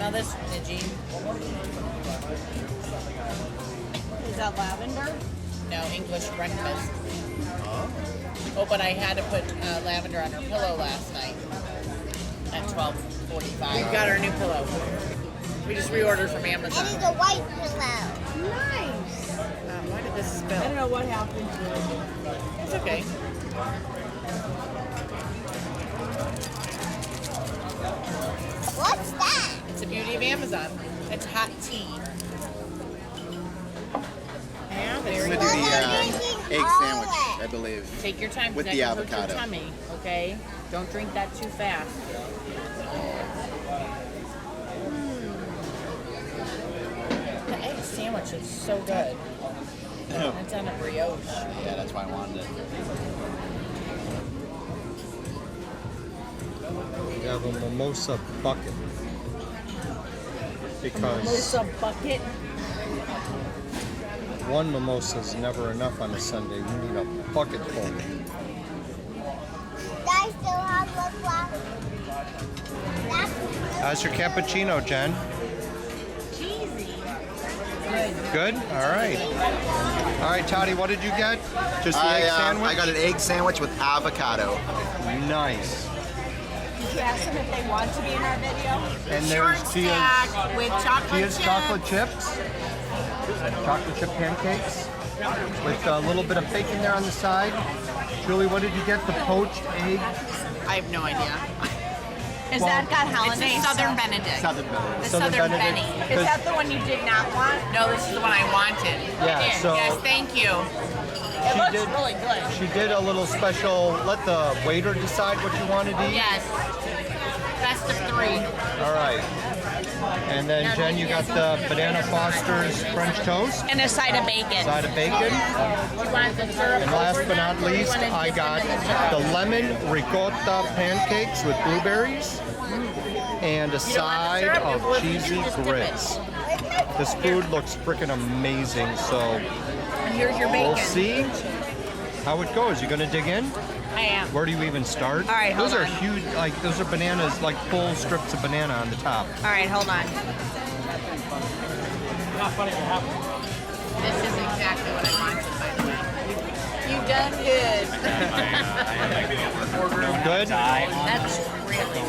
Smell this, Niji. Is that lavender? No, English breakfast. Oh, but I had to put lavender on her pillow last night at 12:45. We've got our new pillow. We just reordered from Amazon. I need a white pillow. Nice. Why did this spill? I don't know what happened to it. It's okay. What's that? It's the beauty of Amazon. It's hot tea. Yeah, there I'm you gonna do go. the egg sandwich, I believe. Take your time with because the that can hurt avocado. your tummy, okay? Don't drink that too fast. The egg sandwich is so good. It's on a brioche. Yeah, that's why I wanted it. We have a mimosa bucket. Because Mimosa bucket. one mimosa is never enough on a Sunday. We need a bucket full. I still have the glass. How's your cappuccino, Jen? Cheesy. Good? All right. All right, Toddy, what did you get? Just the egg sandwich? I got an egg sandwich with avocado. Nice. Did you ask them if they want to be in our video? And Short there's stack with chocolate Tia's chip. chocolate chips. Chocolate chip pancakes. With a little bit of bacon there on the side. Julie, what did you get? The poached egg? I have no idea. Is that got It's holiday a Southern stuff? Benedict. Southern Benedict. The Southern Southern Benedict. Benny. Is that the one you did not want? No, this is the one I wanted. Yeah, I did. so- Yes, thank you. It looks did- really good. She did a little special, let the waiter decide what you want to eat. Yes. Best of 3. All right. And then Jen, you got the Banana Foster's French toast, And a side of bacon. side of bacon. You want the syrup And last over but them, not or you least, wanna I dip them got in the syrup? the lemon ricotta pancakes with blueberries and a side syrup? of Well, if you do, cheesy just dip it. grits. This food looks freaking amazing, so And here's your bacon. we'll see how it goes. You gonna dig in? I am. Where do you even start? All right, hold those are on. huge, like those are bananas, like full strips of banana on the top. All right, hold on. This is exactly what I wanted, by the way. You've done good. Good? That's really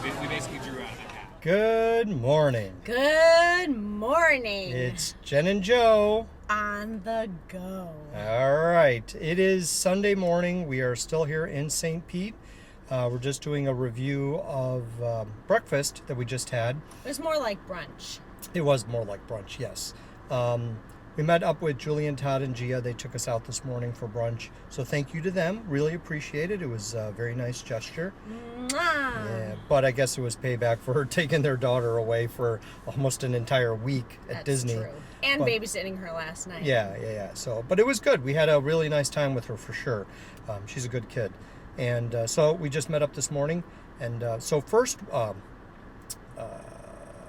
good. We basically drew out of the hat. Good morning. Good morning. It's Jen and Joe. On the go. All right. It is Sunday morning. We are still here in St. Pete. We're just doing a review of breakfast that we just had. It was more like brunch. It was more like brunch, yes. We met up with Julian, Todd, and Gia. They took us out this morning for brunch. So thank you to them. Really appreciate it. It was a very nice gesture. Mwah. Yeah, but I guess it was payback for her taking their daughter away for almost an entire week at That's Disney. true. And But- babysitting her last night. Yeah. So, but it was good. We had a really nice time with her for sure. She's a good kid. And so we just met up this morning. And so first,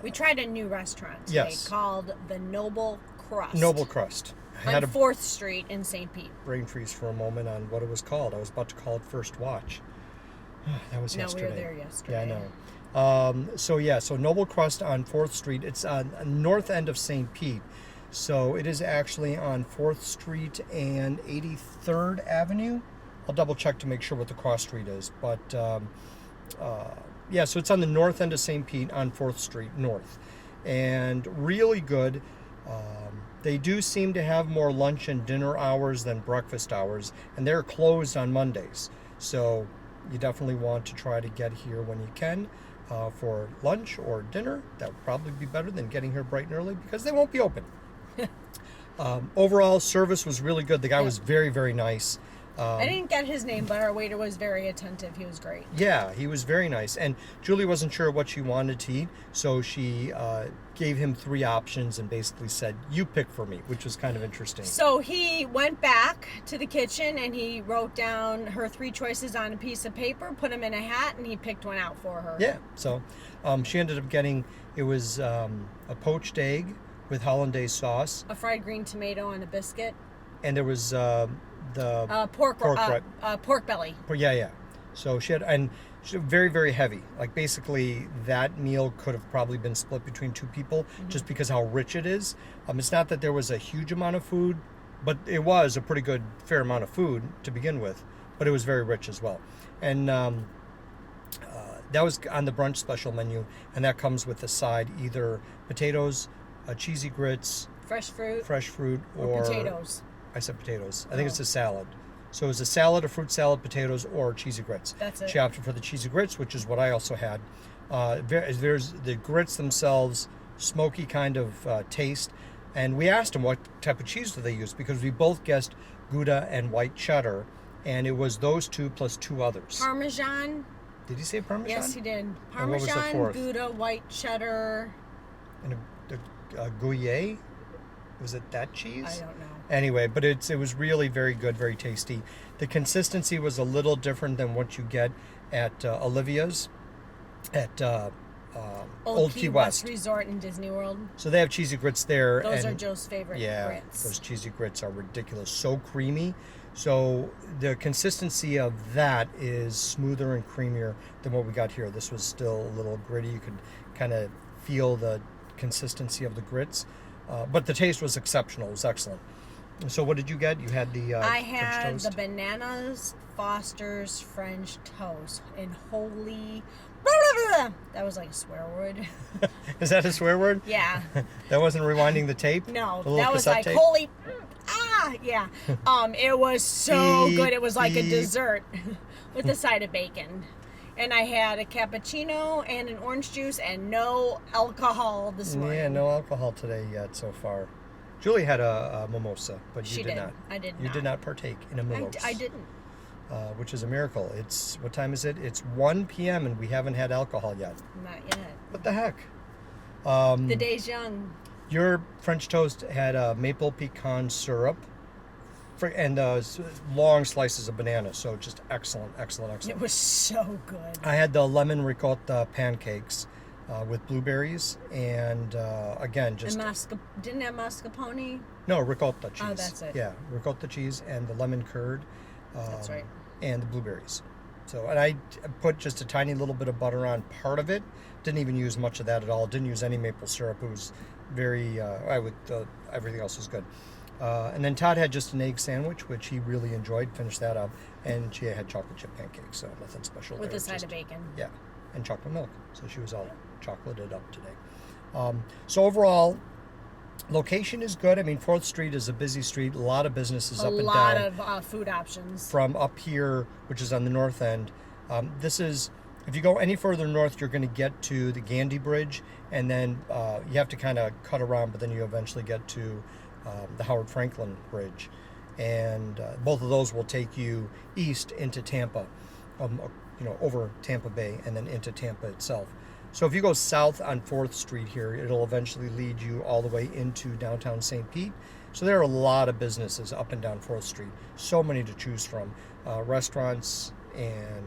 We tried a new restaurant today Yes. called the Noble Crust. Noble Crust. I On had a 4th Street in St. Pete. brain freeze for a moment on what it was called. I was about to call it First Watch. That was No, yesterday. we were there yesterday. Yeah, I know. So Noble Crust on 4th Street. It's on the north end of St. Pete. So it is actually on 4th Street and 83rd Avenue. I'll double check to make sure what the cross street is. But yeah, so it's on the north end of St. Pete on 4th Street North. And really good. They do seem to have more lunch and dinner hours than breakfast hours. And they're closed on Mondays. So you definitely want to try to get here when you can for lunch or dinner. That would probably be better than getting here bright and early because they won't be open. Overall, service was really good. The guy was very, very nice. I didn't get his name, but our waiter was very attentive. He was great. Yeah, he was very nice. And Julie wasn't sure what she wanted to eat, so she gave him 3 options and basically said, you pick for me, which was kind of interesting. So he went back to the kitchen and he wrote down her 3 choices on a piece of paper, put them in a hat, and he picked one out for her. Yeah, so she ended up getting, it was a poached egg with hollandaise sauce, A fried green tomato on a biscuit. and there was the Pork Pork, right. pork belly. yeah, So she very, very heavy. Like basically that meal could have probably been split between two people just because how rich it is. It's not that there was a huge amount of food, but it was a pretty good, fair amount of food to begin with, but it was very rich as well. And that was on the brunch special menu, and that comes with a side, either potatoes, cheesy grits, Fresh fruit, or potatoes. I said potatoes. I think it's a salad. So it was a salad, a fruit salad, potatoes, or cheesy grits. That's it. She opted for the cheesy grits, which is what I also had. There's the grits themselves, smoky kind of taste. And we asked them what type of cheese do they use, because we both guessed Gouda and white cheddar, and it was those two plus two others. Parmesan. Did he say Parmesan? Yes, he did. And what was the Parmesan, fourth? Gouda, white cheddar. And a Gruyere? Was it that cheese? I don't know. Anyway, but it was really very good, very tasty. The consistency was a little different than what you get at Olivia's at Old Key West Resort in Disney World. So they have cheesy grits there. Those are Joe's favorite grits. Those cheesy grits are ridiculous, so creamy. So the consistency of that is smoother and creamier than what we got here. This was still a little gritty. You could kind of feel the consistency of the grits. But the taste was exceptional. It was excellent. So what did you get? You had the I French had toast? the Bananas Foster's French toast and holy. That was like a swear word. Is that a swear word? Yeah. That wasn't rewinding the tape? No, The little that was cassette like tape? holy. Yeah. It was so Beep, good. It was like a beep. dessert with a side of bacon. And I had a cappuccino and an orange juice and no alcohol this morning. Yeah, no alcohol today yet so far. Julie had a mimosa, but you She did did. not. I did You not. did not partake in a mimosa. I didn't. Which is a miracle. It's, what time is it? It's 1 p.m. and we haven't had alcohol yet. Not yet. What the heck? The day's young. Your French toast had maple pecan syrup and long slices of banana. So just excellent, excellent, excellent. It was so good. I had the lemon ricotta pancakes with blueberries and again just And didn't have mascarpone. no ricotta cheese. Oh, that's it. Yeah, ricotta cheese and the lemon curd. That's right. And the blueberries. So, and I put just a tiny little bit of butter on part of it. Didn't even use much of that at all. Didn't use any maple syrup. It was very. Everything else was good. And then Todd had just an egg sandwich, which he really enjoyed. Finished that up, and she had chocolate chip pancakes. So nothing special With there. a side of bacon. Yeah, and chocolate milk. So she was all chocolated up today. So overall, location is good. I mean, 4th Street is a busy street. A lot of businesses up and down. A lot of food options. From up here, which is on the north end. This is, if you go any further north, you're going to get to the Gandy Bridge, and then you have to kind of cut around, but then you eventually get to the Howard Franklin Bridge. And both of those will take you east into Tampa, over Tampa Bay, and then into Tampa itself. So if you go south on 4th Street here, it'll eventually lead you all the way into downtown St. Pete. So there are a lot of businesses up and down 4th Street. So many to choose from. Restaurants and,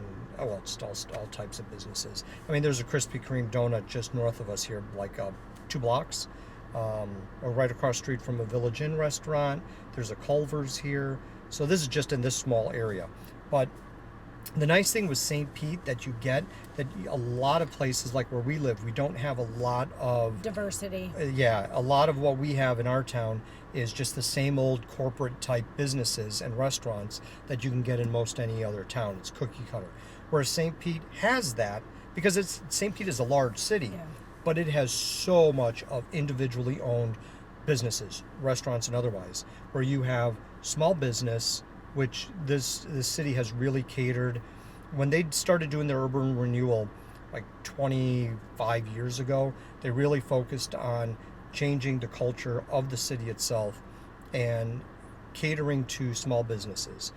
just all types of businesses. I mean, there's a Krispy Kreme donut just north of us here, like 2 blocks. Or right across the street from a Village Inn restaurant. There's a Culver's here. So this is just in this small area. But the nice thing with St. Pete that you get, that a lot of places like where we live, we don't have a lot of diversity. A lot of what we have in our town is just the same old corporate type businesses and restaurants that you can get in most any other town. It's cookie cutter. Whereas St. Pete has that because St. Pete is a large city, but it has so much of individually owned businesses, restaurants and otherwise, where you have small business, which this city has really catered. When they started doing their urban renewal like 25 years ago, they really focused on changing the culture of the city itself and catering to small businesses,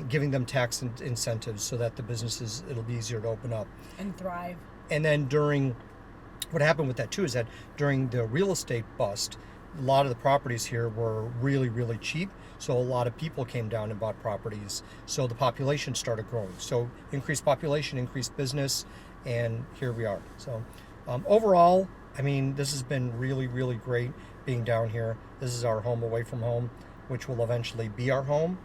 giving them tax incentives so that the businesses, it'll be easier to open up And thrive. And then what happened with that too is that during the real estate bust, a lot of the properties here were really, really cheap. So a lot of people came down and bought properties. So the population started growing. So increased population, increased business, and here we are. So overall, I mean, this has been really, really great being down here. This is our home away from home, which will eventually be our home.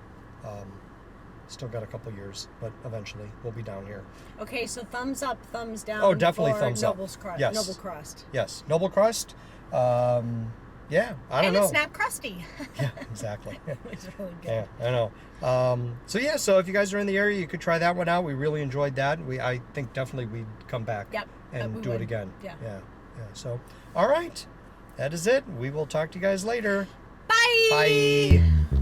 Still got a couple years, but eventually we'll be down here. Okay, so thumbs up, thumbs down. Oh, definitely for thumbs up. Noble's Crust. Yes. Noble Crust. Yes, Noble Crust. Yeah, I don't And know. it's not crusty. Yeah, exactly. It's really good. Yeah, I know. So if you guys are in the area, you could try that one out. We really enjoyed that. I think definitely we'd come back Yep, and we do it would. again. Yeah. Yeah. So, all right. That is it. We will talk to you guys later. Bye. Bye.